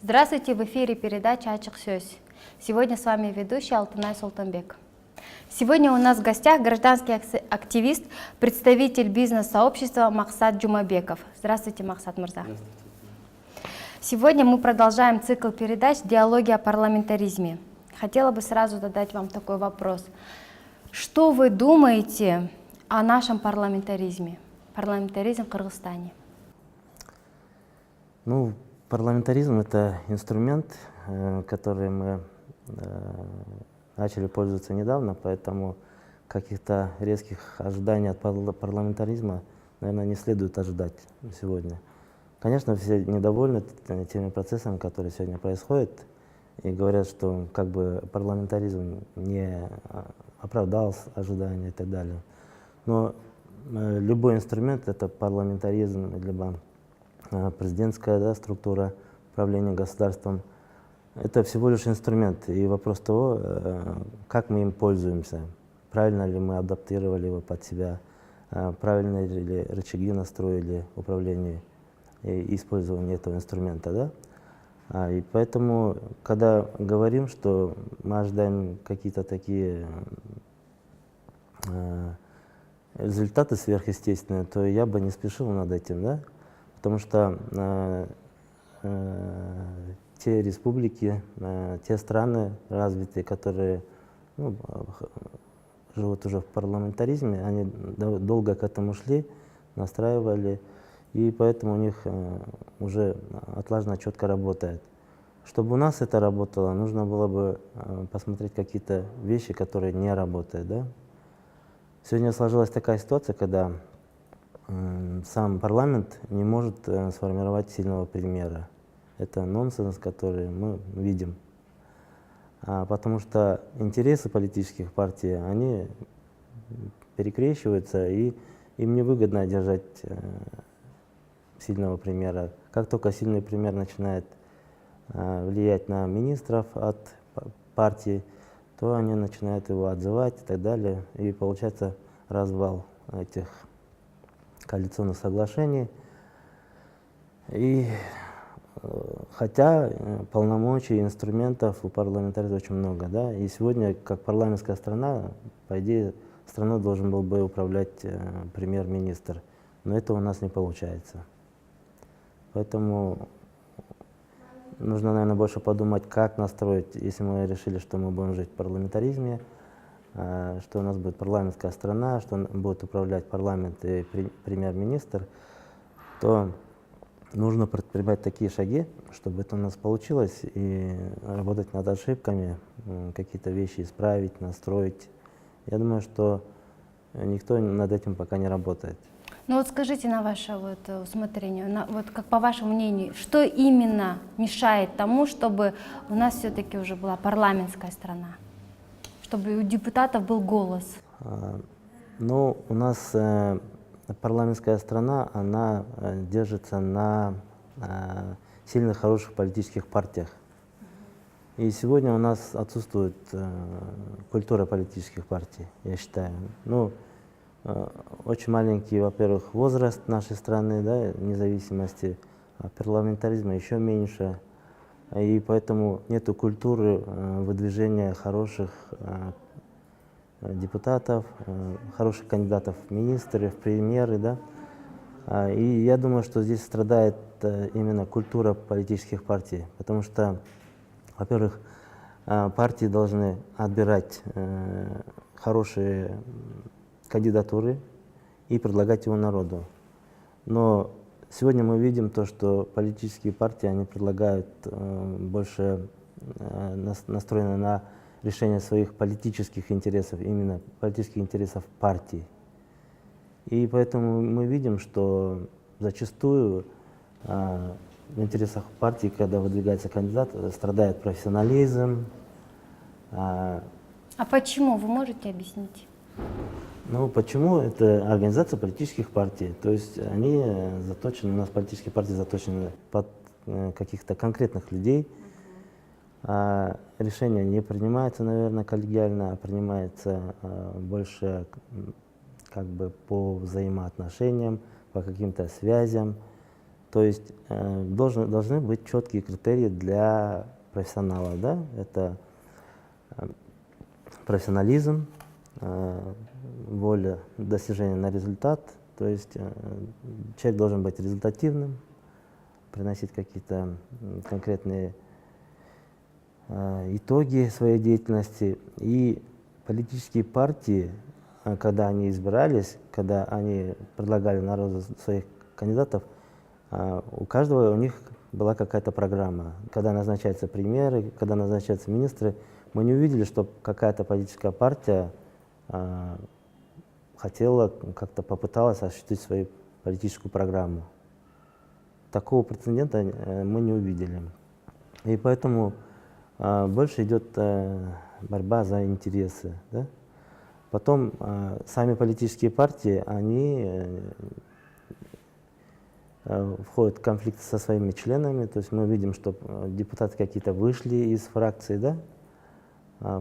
Здравствуйте, в эфире передача «Ачык сөз». Сегодня с вами ведущий Алтынай Султанбек. Сегодня у нас в гостях гражданский активист, представитель бизнес-сообщества Максат Джумабеков. Здравствуйте, Максат Мурза. Сегодня мы продолжаем цикл передач «Диалоги о парламентаризме». Хотела бы сразу задать вам такой вопрос. Что вы думаете о нашем парламентаризме, парламентаризм в Кыргызстане? Ну, парламентаризм — это инструмент, который мы начали пользоваться недавно, поэтому каких-то резких ожиданий от парламентаризма, наверное, не следует ожидать сегодня. Конечно, все недовольны теми процессами, которые сегодня происходят, и говорят, что как бы парламентаризм не оправдал ожидания и так далее. Но любой инструмент — это парламентаризм, либо президентская структура управления государством. Это всего лишь инструмент, и вопрос того, как мы им пользуемся, правильно ли мы адаптировали его под себя, правильно ли рычаги настроили управление и использование этого инструмента. Да? И поэтому, когда говорим, что мы ожидаем какие-то такие результаты сверхъестественные, то я бы не спешил над этим, да? Потому что те республики, те страны развитые, которые живут уже в парламентаризме, они долго к этому шли, настраивали, и поэтому у них уже отлаженно четко работает. Чтобы у нас это работало, нужно было бы посмотреть какие-то вещи, которые не работают. Да? Сегодня сложилась такая ситуация, когда сам парламент не может сформировать сильного премьера. Это нонсенс, который мы видим. Потому что интересы политических партий, они перекрещиваются, и им невыгодно держать сильного премьера. Как только сильный премьер начинает влиять на министров от партии, то они начинают его отзывать и так далее. И получается развал этих коалиционных соглашений. И хотя полномочий, инструментов у парламентариев очень много, да, и сегодня, как парламентская страна, по идее, страной должен был бы управлять премьер-министр, но это у нас не получается. Поэтому нужно, наверное, больше подумать, как настроить, если мы решили, что мы будем жить в парламентаризме, что у нас будет парламентская страна, что будет управлять парламент и премьер-министр, то нужно предпринимать такие шаги, чтобы это у нас получилось, и работать над ошибками, какие-то вещи исправить, настроить. Я думаю, что никто над этим пока не работает. Ну вот скажите на ваше усмотрение, вот как по вашему мнению, что именно мешает тому, чтобы у нас все-таки уже была парламентская страна, чтобы у депутатов был голос? Ну, у нас парламентская страна, она держится на сильных, хороших политических партиях. И сегодня у нас отсутствует культура политических партий, я считаю. Ну, очень маленький, во-первых, возраст нашей страны, да, независимости, а парламентаризма еще меньше. И поэтому нет культуры выдвижения хороших депутатов, хороших кандидатов в министры, в премьеры. Да? И я думаю, что здесь страдает именно культура политических партий, потому что, во-первых, партии должны отбирать хорошие кандидатуры и предлагать его народу. Но сегодня мы видим то, что политические партии, они предлагают больше настроены на решение своих политических интересов, именно политических интересов партии. И поэтому мы видим, что зачастую в интересах партии, когда выдвигается кандидат, страдает профессионализм. А почему? Вы можете объяснить? Ну, почему? Это организация политических партий. То есть они заточены, у нас политические партии заточены под каких-то конкретных людей. Решение не принимается, наверное, коллегиально, а принимается больше как бы по взаимоотношениям, по каким-то связям. То есть должны быть четкие критерии для профессионала. Да? Это профессионализм, воля достижения на результат. То есть человек должен быть результативным, приносить какие-то конкретные итоги своей деятельности. И политические партии, когда они избирались, когда они предлагали народу своих кандидатов, у каждого у них была какая-то программа. Когда назначаются премьеры, когда назначаются министры, мы не увидели, что какая-то политическая партия хотела, как-то попыталась осуществить свою политическую программу. Такого прецедента мы не увидели. И поэтому больше идет борьба за интересы. Да? Потом сами политические партии, они входят в конфликт со своими членами. То есть мы видим, что депутаты какие-то вышли из фракции. Да?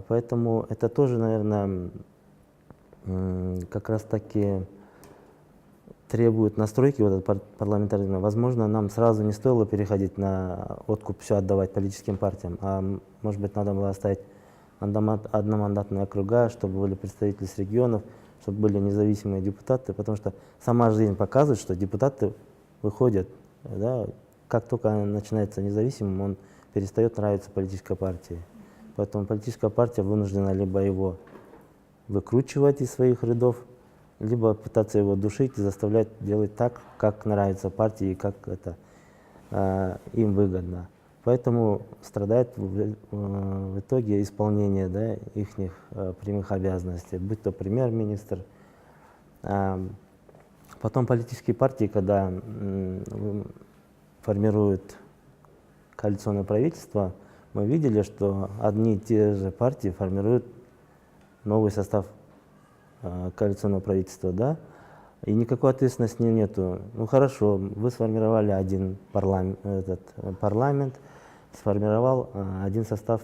Поэтому это тоже, наверное, как раз таки требует настройки вот этого парламентаризма. Возможно, нам сразу не стоило переходить на откуп, все отдавать политическим партиям, а может быть, надо было оставить одномандатные округа, чтобы были представители с регионов, чтобы были независимые депутаты, потому что сама жизнь показывает, что депутаты выходят, да, как только начинается независимым, он перестает нравиться политической партии. Поэтому политическая партия вынуждена либо его выкручивать из своих рядов, либо пытаться его душить и заставлять делать так, как нравится партии и как это им выгодно. Поэтому страдает в итоге исполнение, да, их прямых обязанностей, будь то премьер-министр. Потом политические партии, когда формируют коалиционное правительство, мы видели, что одни и те же партии формируют новый состав коалиционного правительства, да, и никакой ответственности нету. Ну хорошо, вы сформировали один парламент, сформировал один состав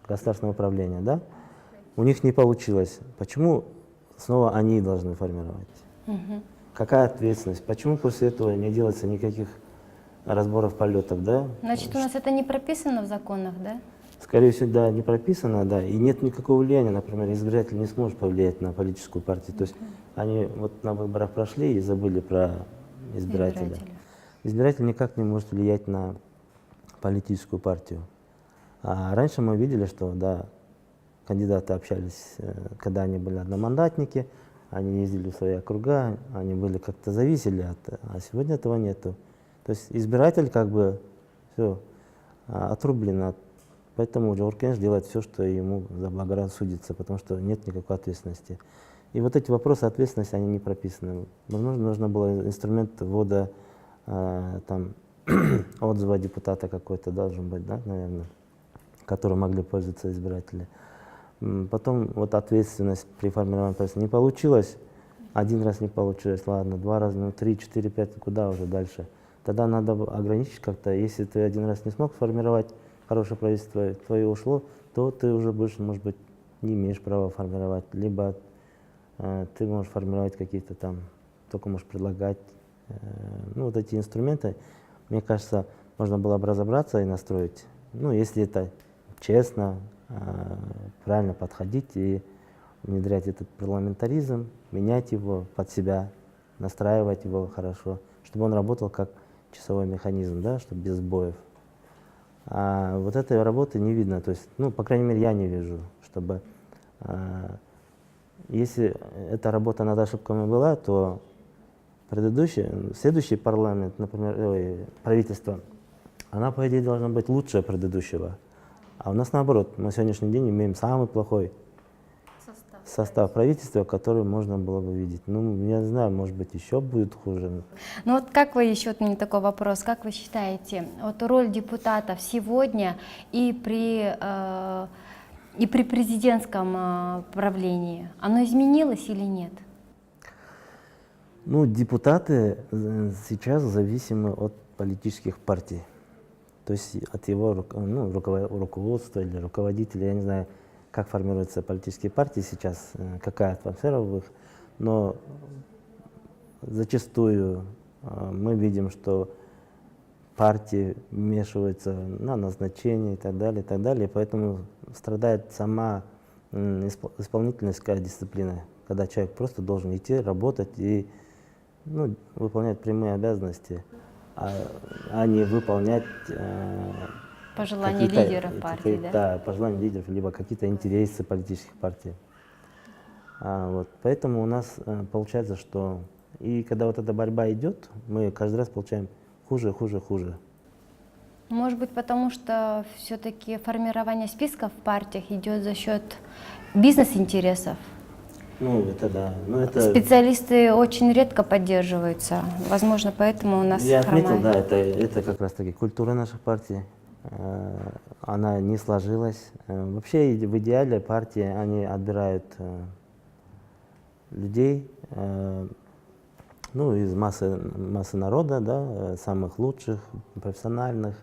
государственного управления, да, у них не получилось. Почему снова они должны формировать? Какая ответственность? Почему после этого не делается никаких разборов полетов, да? Значит, у нас это не прописано в законах, да? Скорее всего, да, не прописано, да, и нет никакого влияния, например, избиратель не сможет повлиять на политическую партию. То есть они вот на выборах прошли и забыли про избирателя. Избиратель никак не может влиять на политическую партию. А раньше мы видели, что, да, кандидаты общались, когда они были одномандатники, они ездили в свои округа, они были как-то зависели а сегодня этого нету. То есть избиратель как бы все отрублен от. Поэтому Джауркенш делает все, что ему заблагорассудится, потому что нет никакой ответственности. И вот эти вопросы ответственности, они не прописаны. Возможно, нужно было инструмент ввода там, отзыва депутата какой-то должен быть, да, наверное, которым могли пользоваться избиратели. Потом вот ответственность при формировании правительства не получилось, один раз не получилось, ладно, два раза, ну 3, 4, 5, куда уже дальше? Тогда надо ограничить как-то, если ты один раз не смог сформировать хорошее правительство, твое ушло, то ты уже больше, может быть, не имеешь права формировать, либо ты можешь формировать какие-то там, только можешь предлагать. Ну, вот эти инструменты, мне кажется, можно было бы разобраться и настроить. Ну, если это честно, правильно подходить и внедрять этот парламентаризм, менять его под себя, настраивать его хорошо, чтобы он работал как часовой механизм, да, чтобы без сбоев. А вот этой работы не видно, то есть, ну, по крайней мере, я не вижу, чтобы, если эта работа над ошибками была, то следующий парламент, например, правительство, она, по идее, должна быть лучше предыдущего. А у нас наоборот, на сегодняшний день имеем самый плохой состав правительства, который можно было бы видеть. Ну, я не знаю, может быть, еще будет хуже. Ну вот как вы, еще у меня такой вопрос, как вы считаете, вот роль депутатов сегодня и при президентском правлении, оно изменилось или нет? Ну, депутаты сейчас зависимы от политических партий, то есть от его руководства или руководителя, я не знаю, как формируются политические партии сейчас, какая атмосфера в их, но зачастую мы видим, что партии вмешиваются на назначение и так далее, поэтому страдает сама исполнительская дисциплина, когда человек просто должен идти, работать и выполнять прямые обязанности, а не выполнять Пожелания какие-то лидеров партии, да? Да, пожелания лидеров, либо какие-то интересы политических партий. Поэтому у нас получается, что и когда вот эта борьба идет, мы каждый раз получаем хуже. Может быть, потому что все-таки формирование списков в партиях идет за счет бизнес-интересов. Это да. Специалисты очень редко поддерживаются. Возможно, поэтому у нас Я отметил, хромает. да, это как раз таки культура наших партий. Она не сложилась. Вообще в идеале партии они отбирают людей из массы народа, да, самых лучших, профессиональных,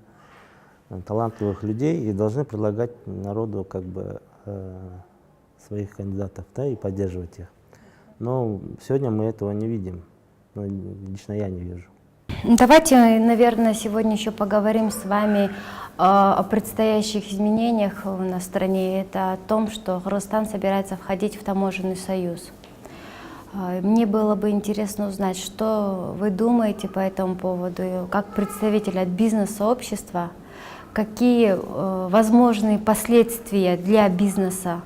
талантливых людей и должны предлагать народу своих кандидатов, да, и поддерживать их. Но сегодня мы этого не видим. Лично я не вижу. Давайте, наверное, сегодня еще поговорим с вами о предстоящих изменениях на стране. Это о том, что Кыргызстан собирается входить в таможенный союз. Мне было бы интересно узнать, что вы думаете по этому поводу, как представитель от бизнес-сообщества, какие возможные последствия для бизнеса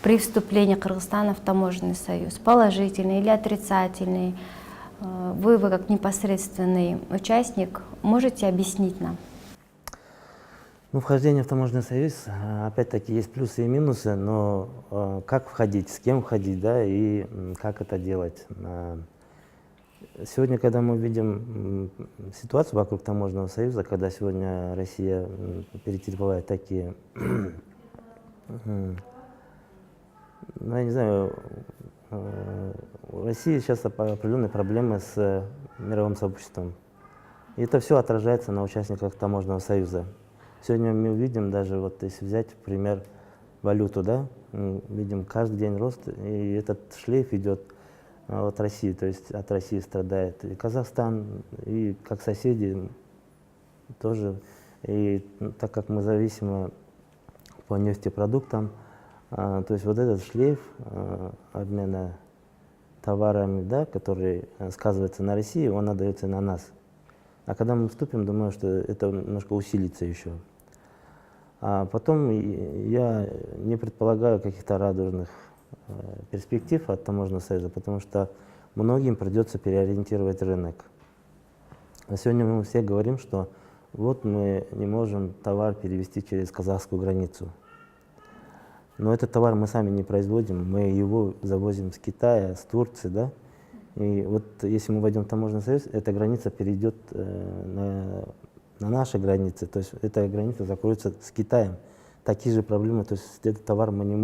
при вступлении Кыргызстана в таможенный союз, положительные или отрицательные. Вы как непосредственный участник можете объяснить нам? Вхождение в таможенный союз, опять-таки, есть плюсы и минусы, но как входить, с кем входить, да, и как это делать. Сегодня, когда мы видим ситуацию вокруг таможенного союза, когда сегодня Россия перетерпевает такие, я не знаю, в России сейчас определенные проблемы с мировым сообществом. И это все отражается на участниках таможенного союза. Сегодня мы видим даже, если взять, пример, валюту, да, видим каждый день рост, и этот шлейф идет от России, то есть от России страдает и Казахстан, и как соседи тоже. И так как мы зависимы по нефтепродуктам, то есть этот шлейф обмена товарами, да, который сказывается на России, он отдается на нас. А когда мы вступим, думаю, что это немножко усилится еще. А потом я не предполагаю каких-то радужных перспектив от таможенного союза, потому что многим придется переориентировать рынок. А сегодня мы все говорим, что мы не можем товар перевести через казахскую границу. Но этот товар мы сами не производим, мы его завозим с Китая, с Турции, да? И если мы войдем в таможенный союз, эта граница перейдет на наши границы, то есть эта граница закроется с Китаем. Такие же проблемы, то есть этот товар мы не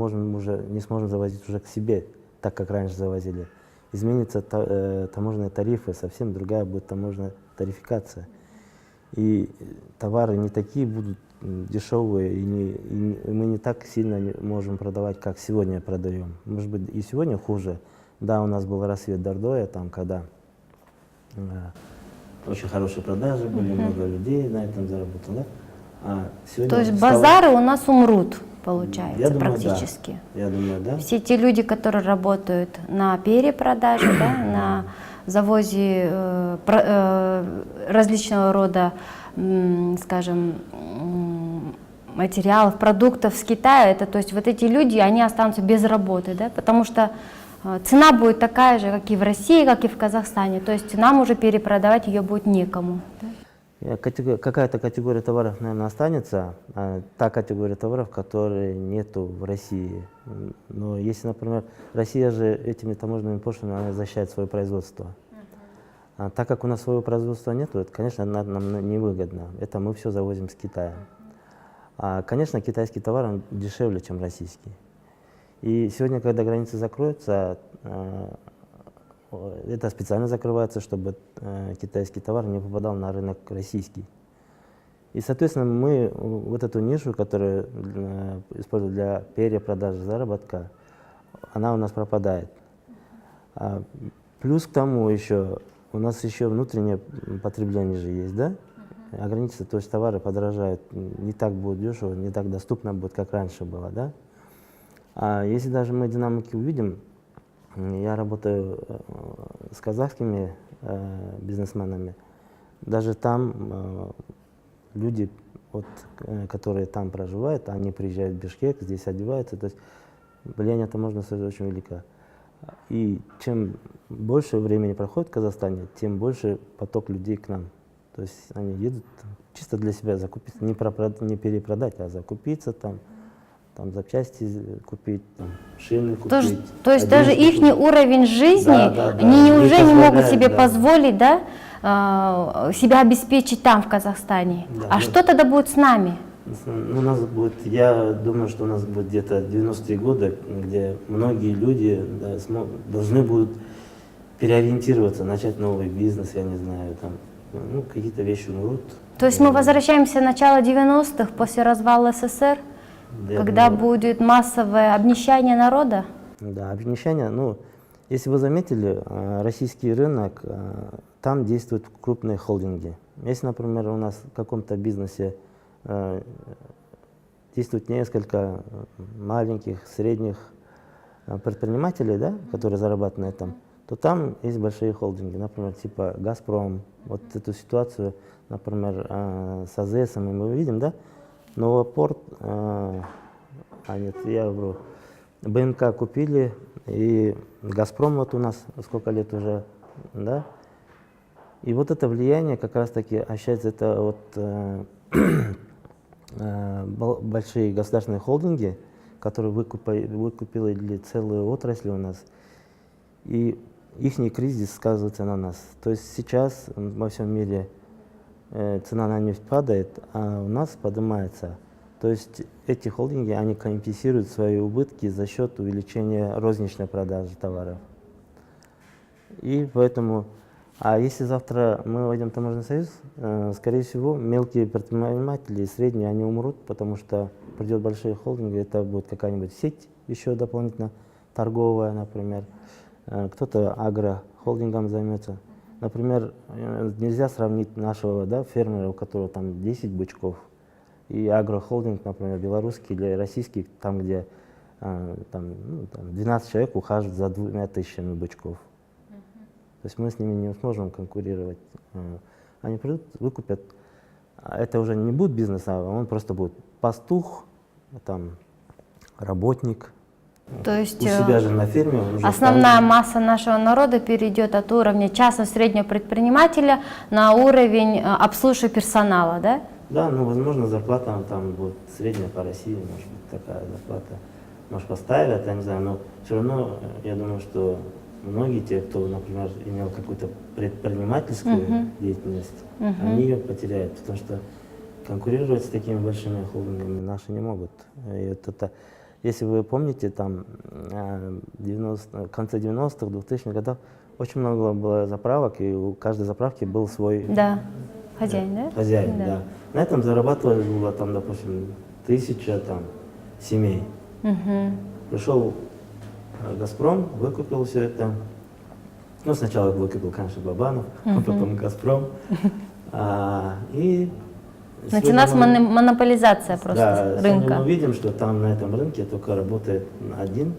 сможем завозить уже к себе, так как раньше завозили. Изменятся таможенные тарифы, совсем другая будет таможенная тарификация. И товары не такие будут дешевые, и мы не так сильно можем продавать, как сегодня продаем. Может быть, и сегодня хуже. Да, у нас был рассвет Дордоя, когда очень хорошие продажи были, много людей на этом заработало. Да? То есть базары у нас умрут, получается, я думаю, практически. Да. Я думаю, да. Все те люди, которые работают на перепродаже, да, на завозе различного рода, скажем, материалов, продуктов с Китая, то есть эти люди, они останутся без работы, да, потому что цена будет такая же, как и в России, как и в Казахстане, то есть нам уже перепродавать ее будет некому. Да? Какая-то категория товаров, наверное, останется, та категория товаров, которые нету в России. Но если, например, Россия же этими таможенными пошлинами она защищает свое производство. Так как у нас своего производства нету, это, конечно, нам невыгодно. Это мы все завозим с Китая. Конечно, китайский товар он дешевле, чем российский. И сегодня, когда границы закроются, это специально закрывается, чтобы китайский товар не попадал на рынок российский. И, соответственно, мы эту нишу, которую используем для перепродажи, заработка, она у нас пропадает. Плюс к тому еще у нас еще внутреннее потребление же есть, да? Ограничиться, то есть товары подорожают, не так будет дешево, не так доступно будет, как раньше было, да? А если даже мы динамики увидим, я работаю с казахскими бизнесменами, даже там люди, вот, которые там проживают, они приезжают в Бишкек, здесь одеваются, то есть влияние это можно сказать очень велико. И чем больше времени проходит в Казахстане, тем больше поток людей к нам. То есть они едут чисто для себя закупиться, не перепродать, а закупиться там запчасти купить, там, шины купить. То есть даже их уровень жизни, они не уже не могут себе да. позволить, да, себя обеспечить там, в Казахстане. Да, что тогда будет с нами? У нас будет, я думаю, что у нас будет где-то 90-е годы, где многие люди должны будут переориентироваться, начать новый бизнес, я не знаю, там, ну, какие-то вещи умрут. То есть мы возвращаемся в начало 90-х, после развала СССР, когда будет массовое обнищание народа? Да, обнищание, ну, если вы заметили, российский рынок, там действуют крупные холдинги. Если, например, у нас в каком-то бизнесе действует несколько маленьких, средних предпринимателей, да, которые зарабатывают на этом, то там есть большие холдинги, например, типа «Газпром». Вот эту ситуацию, например, с АЗСом мы видим, да? Новопорт, нет, я вру, БНК купили, и «Газпром» вот у нас сколько лет уже, да? И вот это влияние как раз-таки ощущается, это вот большие государственные холдинги, которые выкупили целые отрасли у нас, и их кризис сказывается на нас. То есть сейчас во всем мире цена на нефть падает, а у нас поднимается. То есть эти холдинги, они компенсируют свои убытки за счет увеличения розничной продажи товаров. И поэтому, а если завтра мы войдем в таможенный союз, скорее всего, мелкие предприниматели и средние, они умрут, потому что придет большие холдинги, это будет какая-нибудь сеть еще дополнительно, торговая, например. Кто-то агрохолдингом займется. Например, нельзя сравнить нашего, да, фермера, у которого там 10 бычков, и агрохолдинг, например, белорусский или российский, там, где 12 человек ухаживают за 2000 бычков. То есть мы с ними не сможем конкурировать. Они придут, выкупят. Это уже не будет бизнес, а он просто будет пастух, там, работник. То есть у себя же на ферме. основная масса нашего народа перейдет от уровня частного среднего предпринимателя на уровень обслуживающего персонала, да? Да, ну, возможно, зарплата там будет средняя по России, может быть, такая зарплата. Может, поставят, я не знаю, но все равно, я думаю, что многие те, кто, например, имел какую-то предпринимательскую деятельность, они ее потеряют, потому что конкурировать с такими большими холдингами наши не могут. И вот это, если вы помните, там в конце 90-х, 2000-х годов очень много было заправок, и у каждой заправки был свой хозяин, да? Хозяин, да. На этом зарабатывали, было там, допустим, 1000 там, семей. Пришел «Газпром», выкупил все это. Ну, сначала выкупил, конечно, Бабанов, а потом «Газпром». И началась монополизация просто рынка. Сегодня мы видим, что там на этом рынке только работает один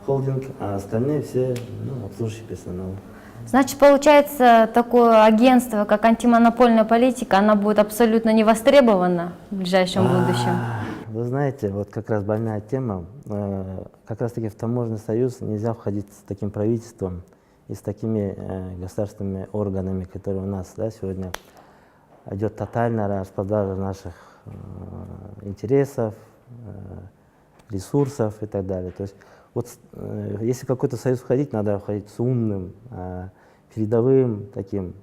холдинг, а остальные все обслуживающий персонал. Значит, получается, такое агентство, как антимонопольная политика, она будет абсолютно не востребована в ближайшем будущем? Вы знаете, вот как раз больная тема, как раз таки в таможенный союз нельзя входить с таким правительством и с такими государственными органами, которые у нас, да, сегодня идет тотальная распродажа наших интересов, ресурсов и так далее. То есть вот если в какой-то союз входить, надо входить с умным, передовым таким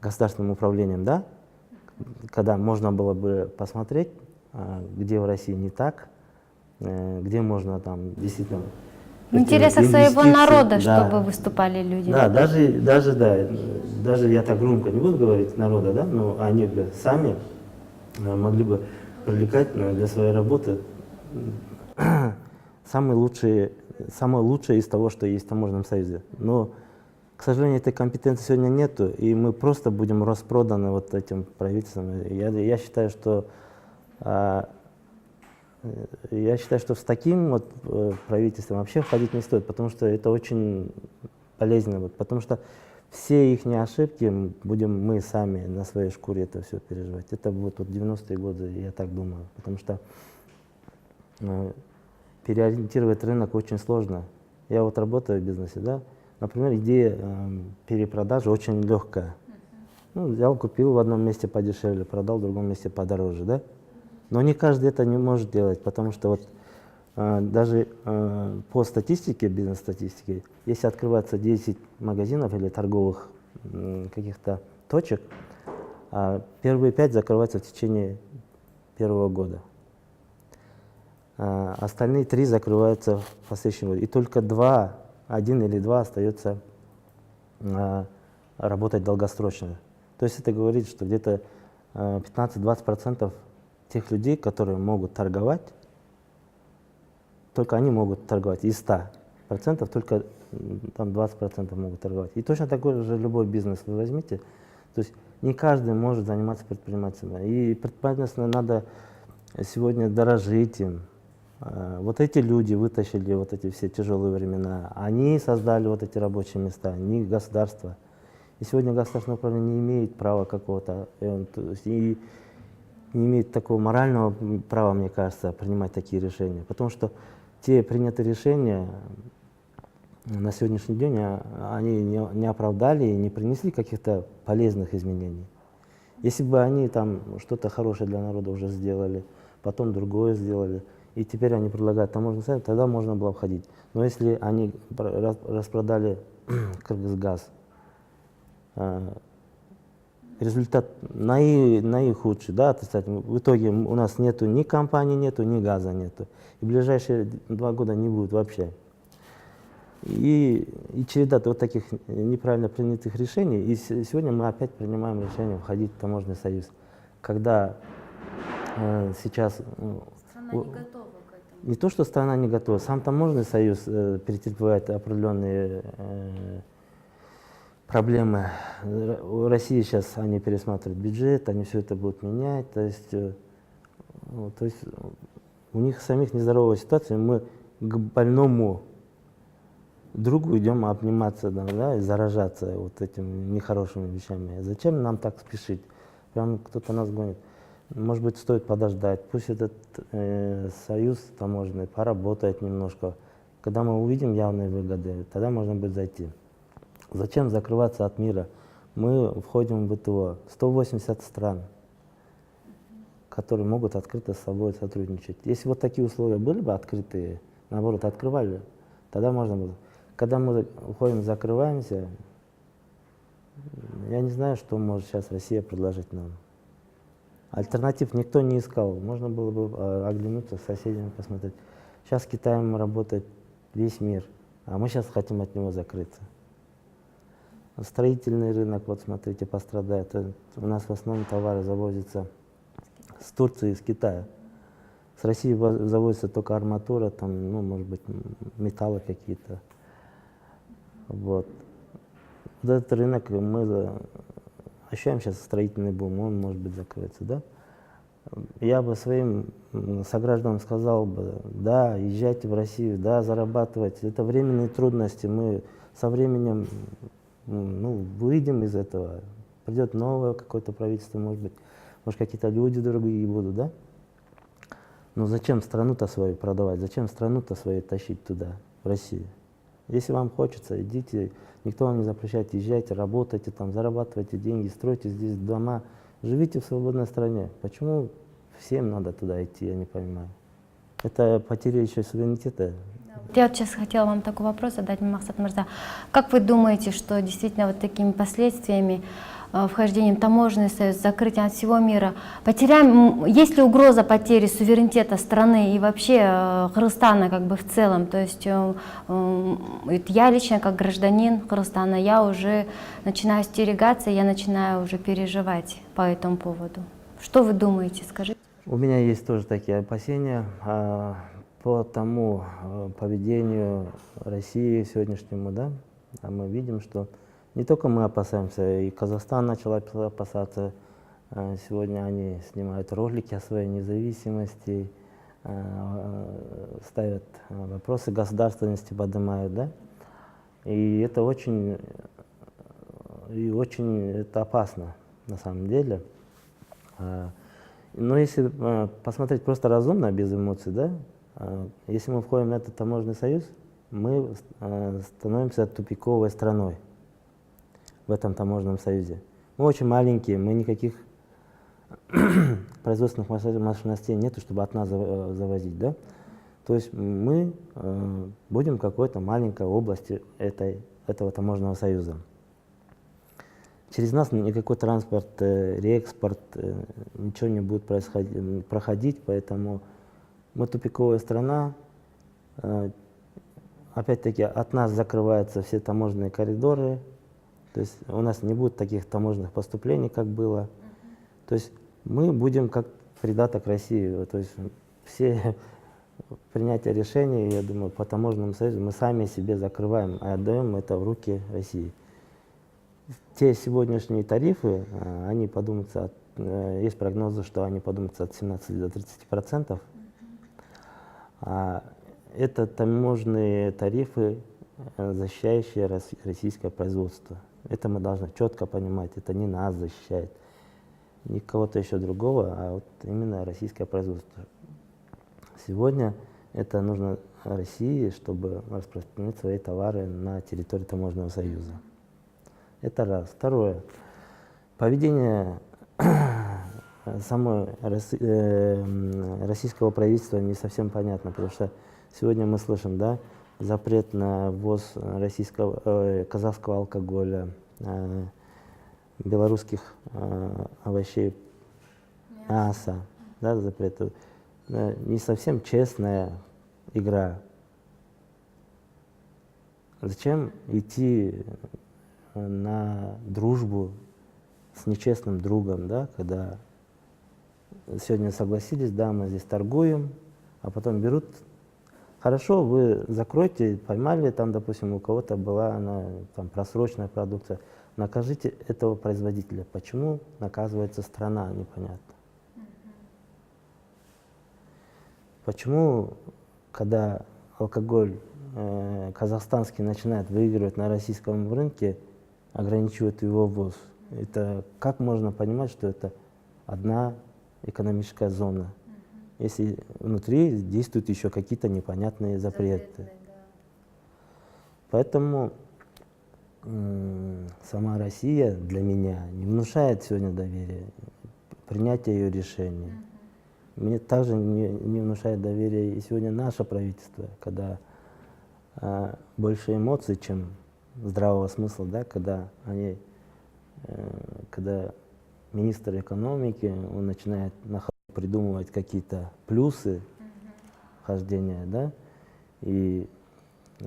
государственным управлением, да? Когда можно было бы посмотреть, где в России не так, где можно там действительно... В интересах своего народа, чтобы выступали люди. Да, даже я так громко не буду говорить народа, да, но они бы сами могли бы привлекать для своей работы самое лучшее из того, что есть в таможенном союзе. Но К сожалению, этой компетенции сегодня нету, и мы просто будем распроданы вот этим правительством. Я считаю, что с таким вот правительством вообще входить не стоит, потому что это очень полезно, вот, потому что все их ошибки будем мы сами на своей шкуре это все переживать. Это вот 90-е годы, я так думаю, потому что переориентировать рынок очень сложно. Я вот работаю в бизнесе, да, например, идея перепродажи очень легкая. Ну, взял, купил в одном месте подешевле, продал в другом месте подороже, да. Но не каждый это не может делать, потому что вот даже по статистике, бизнес-статистике, если открывается 10 магазинов или торговых каких-то точек, первые 5 закрываются в течение первого года. Остальные 3 закрываются в последующем году. И только 1 или 2 остается работать долгосрочно. То есть это говорит, что где-то 15-20% тех людей, которые могут торговать, только они могут торговать. Из 100% только там 20% могут торговать. И точно такой же любой бизнес вы возьмите. То есть не каждый может заниматься предпринимательством. И предпринимательством надо сегодня дорожить им. Вот эти люди вытащили вот эти все тяжелые времена. Они создали вот эти рабочие места, не государство. И сегодня государственное управление не имеет права какого-то, и не имеет такого морального права, мне кажется, принимать такие решения. Потому что те принятые решения на сегодняшний день, они не оправдали и не принесли каких-то полезных изменений. Если бы они там что-то хорошее для народа уже сделали, потом другое сделали, и теперь они предлагают таможенный союз, тогда можно было входить. Но если они распродали Кыргызгаз, результат наихудший, да, в итоге у нас нету ни компании, нету, ни газа нету. И в ближайшие 2 года не будет вообще. И череда вот таких неправильно принятых решений. И сегодня мы опять принимаем решение входить в таможенный союз. Когда сейчас... Страна не готова к этому. Не то, что страна не готова, сам таможенный союз претерпевает определенные проблемы. В России сейчас они пересматривают бюджет, они все это будут менять. То есть у них самих нездоровая ситуация, мы к больному другу идем обниматься, да, и заражаться вот этими нехорошими вещами. Зачем нам так спешить? Прям кто-то нас гонит. Может быть, стоит подождать, пусть этот союз таможенный поработает немножко. Когда мы увидим явные выгоды, тогда можно будет зайти. Зачем закрываться от мира? Мы входим в ВТО. 180 стран, которые могут открыто с собой сотрудничать. Если вот такие условия были бы открытые, наоборот, открывали, тогда можно было. Когда мы уходим, закрываемся, я не знаю, что может сейчас Россия предложить нам. Альтернатив никто не искал. Можно было бы оглянуться с соседями, посмотреть. Сейчас с Китаем работает весь мир, а мы сейчас хотим от него закрыться. Строительный рынок, вот смотрите, пострадает. У нас в основном товары завозятся с Турции и с Китая. С России завозится только арматура, там, ну, может быть, металлы какие-то. Вот. Вот этот рынок мы ощущаем сейчас строительный бум, он может быть закроется, да? Я бы своим согражданам сказал бы, да, езжайте в Россию, да, зарабатывайте. Это временные трудности, мы со временем выйдем из этого. Придет новое какое-то правительство, может какие-то люди другие будут, да? Но зачем страну-то свою продавать, зачем страну-то свою тащить туда, в Россию? Если вам хочется, идите, никто вам не запрещает, езжайте, работайте там, зарабатывайте деньги, стройте здесь дома, живите в свободной стране. Почему всем надо туда идти, я не понимаю. Это потеря еще суверенитета. Я вот сейчас хотела вам такой вопрос задать, Мақсат Мырза. Как вы думаете, что действительно вот такими последствиями вхождением в таможенный союз, закрытием от всего мира, есть ли угроза потери суверенитета страны и вообще Кыргызстана как бы в целом? То есть я лично как гражданин Кыргызстана, я уже начинаю остерегаться, я начинаю уже переживать по этому поводу. Что вы думаете, скажите? У меня есть тоже такие опасения по тому поведению России сегодняшнему, да, мы видим, что Не только мы опасаемся, и Казахстан начал опасаться. Сегодня они снимают ролики о своей независимости, ставят вопросы государственности, поднимают, да? И это очень это опасно на самом деле. Но если посмотреть просто разумно, без эмоций, да, если мы входим в этот таможенный союз, мы становимся тупиковой страной в этом таможенном союзе. Мы очень маленькие, мы никаких производственных мощностей нету, чтобы от нас завозить, да. То есть мы будем в какой-то маленькой области этого таможенного союза. Через нас никакой транспорт, реэкспорт, ничего не будет проходить, поэтому мы тупиковая страна. Опять-таки от нас закрываются все таможенные коридоры, то есть у нас не будет таких таможенных поступлений, как было. То есть мы будем как придаток России, то есть все принятие решений, я думаю, по таможенному союзу мы сами себе закрываем, а отдаем это в руки России. Те сегодняшние тарифы, они подумаются, есть прогнозы, что они подумаются от 17 до 30%. Это таможенные тарифы, защищающие российское производство. Это мы должны четко понимать, это не нас защищает, не кого-то еще другого, а вот именно российское производство. Сегодня это нужно России, чтобы распространить свои товары на территории таможенного союза. Это раз. Второе. Поведение российского правительства не совсем понятно, потому что сегодня мы слышим, да, запрет на ввоз казахского алкоголя, белорусских овощей, мяса, да, запрет. Не совсем честная игра. Зачем идти на дружбу с нечестным другом, да, когда сегодня согласились, да, мы здесь торгуем, а потом берут, хорошо, вы закройте, поймали, там, допустим, у кого-то была там просроченная продукция, накажите этого производителя. Почему наказывается страна, непонятно. Почему, когда алкоголь казахстанский начинает выигрывать на российском рынке, ограничивают его ввоз? Это как можно понимать, что это одна экономическая зона, если внутри действуют еще какие-то непонятные запреты? Да. Поэтому сама Россия для меня не внушает сегодня доверия, принятие ее решений. Мне также не внушает доверия и сегодня наше правительство, когда больше эмоций, чем здравого смысла, да, когда министр экономики, он начинает придумывать какие-то плюсы хождения, да, и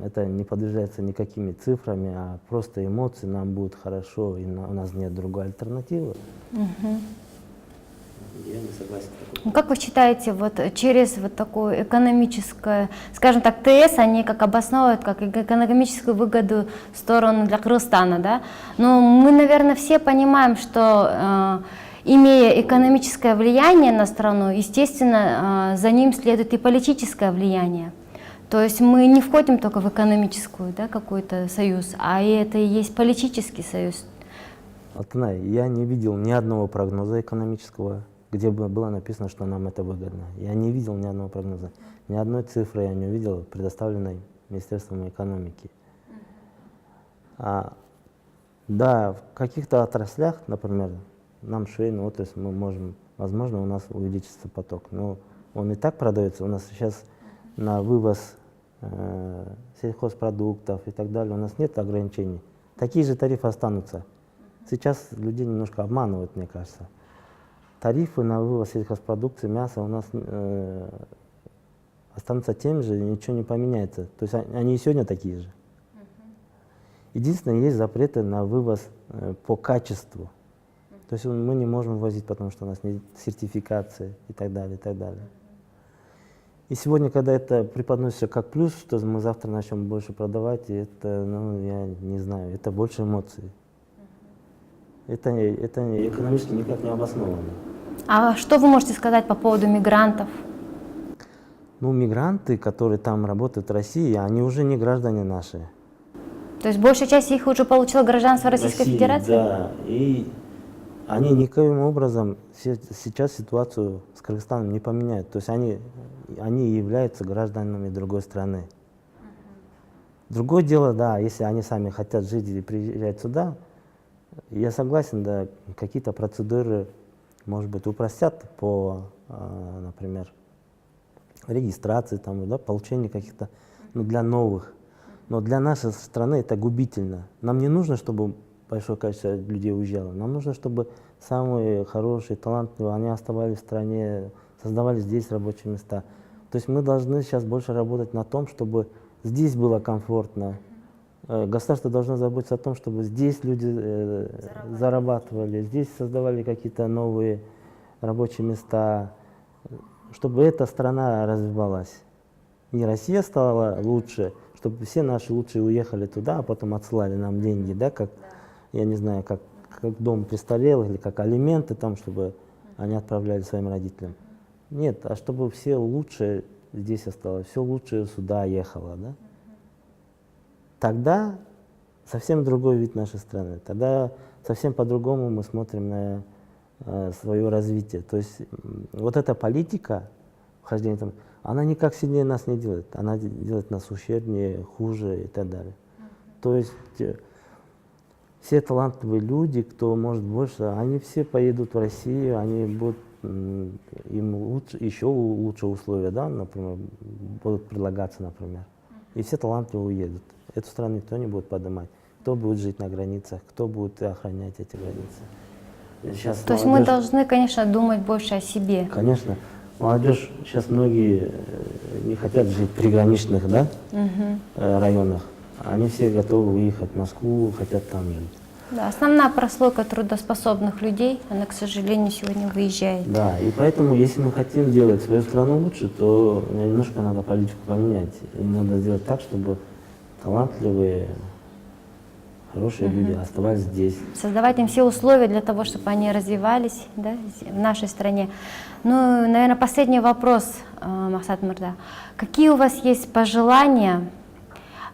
это не подтверждается никакими цифрами, а просто эмоции, нам будет хорошо, и у нас нет другой альтернативы. Я не согласен. Ну, как вы считаете, вот через вот такое экономическое, скажем так, ТС, они как обосновывают как экономическую выгоду в сторону для Кыргызстана, да? Но мы, наверное, все понимаем, что имея экономическое влияние на страну, естественно, за ним следует и политическое влияние. То есть мы не входим только в экономическую, да, какой-то союз, а это и есть политический союз. Алтынай, я не видел ни одного прогноза экономического, где бы было написано, что нам это выгодно. Я не видел ни одного прогноза, ни одной цифры я не увидел, предоставленной Министерством экономики. Да, в каких-то отраслях, например, нам швейную отрасль, мы можем, возможно, у нас увеличится поток, но он и так продается. У нас сейчас на вывоз сельхозпродуктов и так далее у нас нет ограничений. Такие же тарифы останутся. Сейчас людей немножко обманывают, мне кажется. Тарифы на вывоз сельхозпродукции, мяса у нас останутся теми же, ничего не поменяется. То есть они и сегодня такие же. Единственное, есть запреты на вывоз по качеству. То есть мы не можем ввозить, потому что у нас нет сертификации и так далее, и так далее. И сегодня, когда это преподносится как плюс, что мы завтра начнем больше продавать, и это, ну, я не знаю, это больше эмоций. Это экономически никак не обосновано. А что вы можете сказать по поводу мигрантов? Ну, мигранты, которые там работают в России, они уже не граждане наши. То есть большая часть их уже получила гражданство Российской России, Федерации? Да, и они никаким образом сейчас ситуацию с Кыргызстаном не поменяют. То есть они являются гражданами другой страны. Другое дело, да, если они сами хотят жить или приезжать сюда, я согласен, да, какие-то процедуры, может быть, упростят по, например, регистрации, там, да, получению каких-то, ну, для новых. Но для нашей страны это губительно. Нам не нужно, чтобы большое количество людей уезжало. Нам нужно, чтобы самые хорошие, талантливые, они оставались в стране, создавали здесь рабочие места. То есть мы должны сейчас больше работать на том, чтобы здесь было комфортно. Государство должно заботиться о том, чтобы здесь люди зарабатывали, здесь создавали какие-то новые рабочие места, чтобы эта страна развивалась. Не Россия стала лучше, чтобы все наши лучшие уехали туда, а потом отсылали нам деньги, да, как, я не знаю, как дом престарелых или как алименты там, чтобы они отправляли своим родителям. Нет, а чтобы все лучшее здесь осталось, все лучшее сюда ехало, да. Тогда совсем другой вид нашей страны, тогда совсем по-другому мы смотрим на свое развитие. То есть вот эта политика, вхождение там, она никак сильнее нас не делает, она делает нас ущербнее, хуже и так далее. То есть все талантливые люди, кто может больше, они все поедут в Россию, они будут, им лучше, еще лучше условия, да, например, будут предлагаться, например. И все талантливые уедут. Эту страну никто не будет поднимать. Кто будет жить на границах, кто будет охранять эти границы. Сейчас То есть мы должны, конечно, думать больше о себе. Конечно. Молодежь, сейчас многие не хотят жить в приграничных, да, районах. Они все готовы выехать в Москву, хотят там жить. Да, основная прослойка трудоспособных людей, она, к сожалению, сегодня выезжает. Да, и поэтому, если мы хотим делать свою страну лучше, то немножко надо политику поменять. И надо сделать так, чтобы талантливые, хорошие люди оставались здесь. Создавать им все условия для того, чтобы они развивались, да, в нашей стране. Ну, наверное, последний вопрос, Махсат Мырза. Какие у вас есть пожелания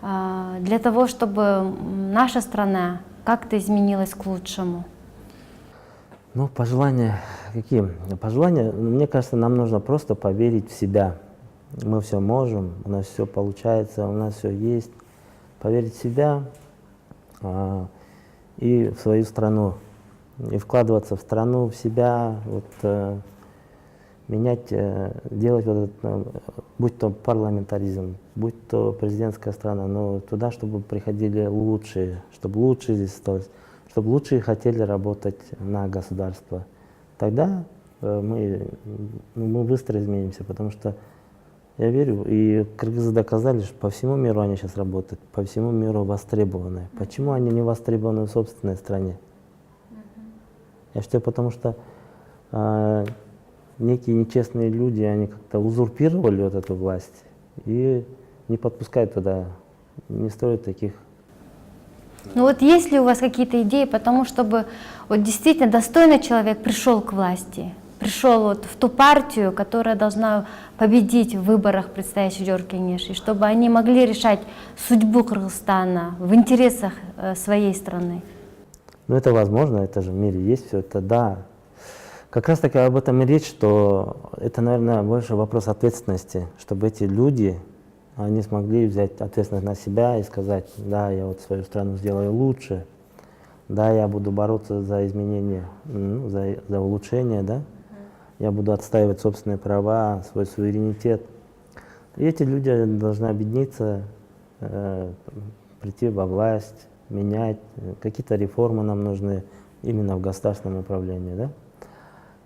для того, чтобы наша страна как-то изменилась к лучшему? Ну, пожелания какие? Пожелания, мне кажется, нам нужно просто поверить в себя. Мы все можем, у нас все получается, у нас все есть. Поверить в себя и в свою страну. И вкладываться в страну, в себя, вот, менять, делать вот это, будь то парламентаризм, будь то президентская страна, но туда, чтобы приходили лучшие, чтобы лучшие здесь осталось, чтобы лучшие хотели работать на государство. Тогда мы быстро изменимся, потому что я верю, и кыргызы доказали, что по всему миру они сейчас работают, по всему миру востребованы. Почему они не востребованы в собственной стране? Я считаю, потому что некие нечестные люди, они как-то узурпировали вот эту власть и не подпускают туда, не строят таких. Ну вот есть ли у вас какие-то идеи по тому, чтобы вот действительно достойный человек пришел к власти, пришел вот в ту партию, которая должна победить в выборах предстоящих Жоркенеш, и чтобы они могли решать судьбу Кыргызстана в интересах своей страны? Ну это возможно, это же в мире есть все это, да. Как раз таки об этом и речь, что это, наверное, больше вопрос ответственности, чтобы эти люди, они смогли взять ответственность на себя и сказать, да, я вот свою страну сделаю лучше, да, я буду бороться за изменения, за улучшение, да, я буду отстаивать собственные права, свой суверенитет. И эти люди должны объединиться, прийти во власть, менять, какие-то реформы нам нужны именно в государственном управлении, да.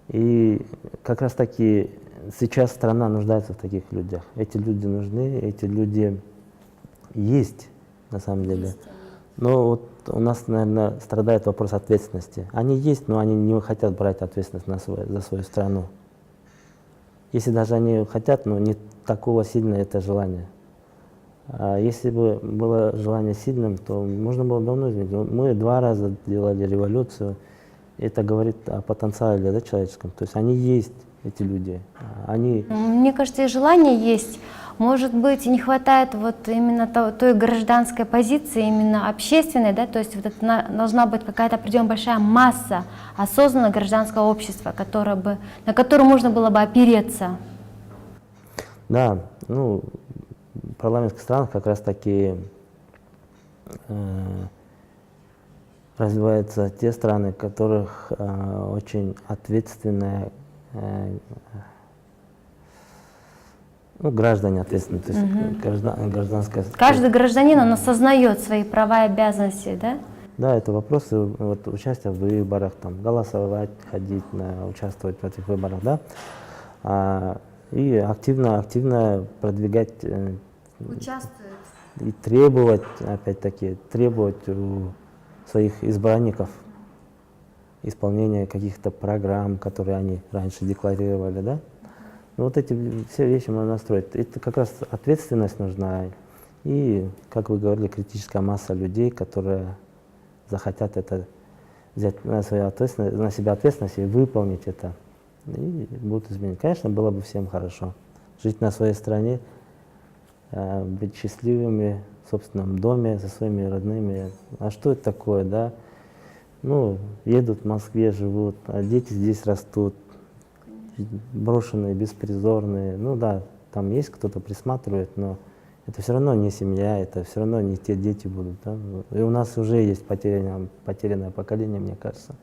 И как раз таки сейчас страна нуждается в таких людях. Эти люди нужны, эти люди есть на самом деле. Но вот у нас, наверное, страдает вопрос ответственности. Они есть, но они не хотят брать ответственность за свою страну. если даже они хотят, но не такого сильного это желание. А если бы было желание сильным, то можно было давно изменить. Мы 2 раза делали революцию. Это говорит о потенциале, да, человеческом. То есть они есть, эти люди. Они... Мне кажется, и желание есть. Может быть, не хватает вот именно той гражданской позиции, именно общественной, да, то есть вот это должна быть какая-то определенная большая масса осознанного гражданского общества, на которую можно было бы опереться. Да, ну, в парламентских странах как раз таки развиваются те страны, в которых очень ответственная, ну, граждане ответственные, то есть гражданская... Каждый гражданин, он осознает свои права и обязанности, да? Да, это вопросы вот, участия в выборах, там, голосовать, ходить, участвовать в этих выборах, да, и активно продвигать Участвует. и требовать, опять-таки, требовать у своих избранников исполнения каких-то программ, которые они раньше декларировали, да. Ну, вот эти все вещи можно настроить. Это как раз ответственность нужна и, как вы говорили, критическая масса людей, которые захотят это взять на себя ответственность и выполнить это, и будут изменить. Конечно, было бы всем хорошо жить на своей стране, быть счастливыми в собственном доме, со своими родными. А что это такое, да? Ну, едут в Москве, живут, а дети здесь растут, брошенные, беспризорные. Ну да, там есть кто-то присматривает, но это все равно не семья, это все равно не те дети будут. Да? И у нас уже есть потерянное поколение, мне кажется.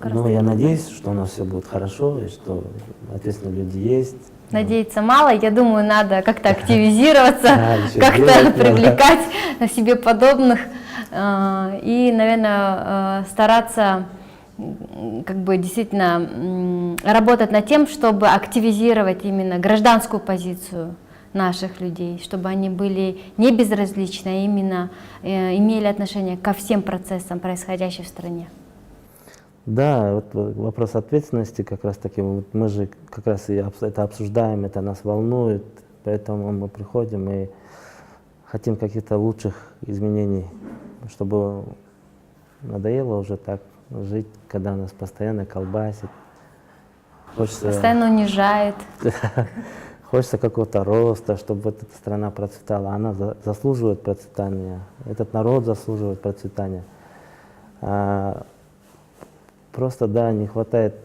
Но я надеюсь, что у нас все будет хорошо, и что ответственные люди есть. Надеяться мало, я думаю, надо как-то активизироваться, как-то привлекать себе подобных и, наверное, стараться как бы действительно работать над тем, чтобы активизировать именно гражданскую позицию наших людей, чтобы они были не безразличны, а именно имели отношение ко всем процессам, происходящим в стране. Да, вот вопрос ответственности как раз таки, вот мы же как раз и это обсуждаем, это нас волнует, поэтому мы приходим и хотим каких-то лучших изменений, чтобы надоело уже так жить, когда нас постоянно колбасит. Хочется, постоянно унижает. Хочется какого-то роста, чтобы вот эта страна процветала. Она заслуживает процветания, этот народ заслуживает процветания. Просто, да, не хватает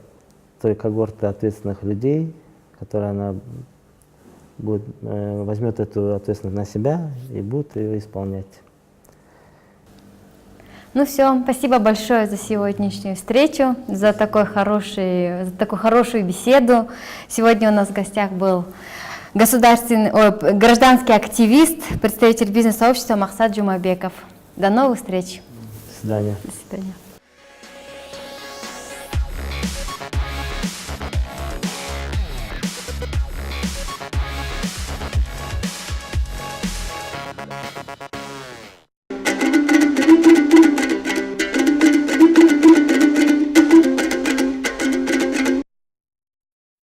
той когорты ответственных людей, которая она возьмет эту ответственность на себя и будет ее исполнять. Ну все, спасибо большое за сегодняшнюю встречу, за такую хорошую беседу. Сегодня у нас в гостях был гражданский активист, представитель бизнес-сообщества Махсат Джумабеков. До новых встреч. До свидания. До свидания.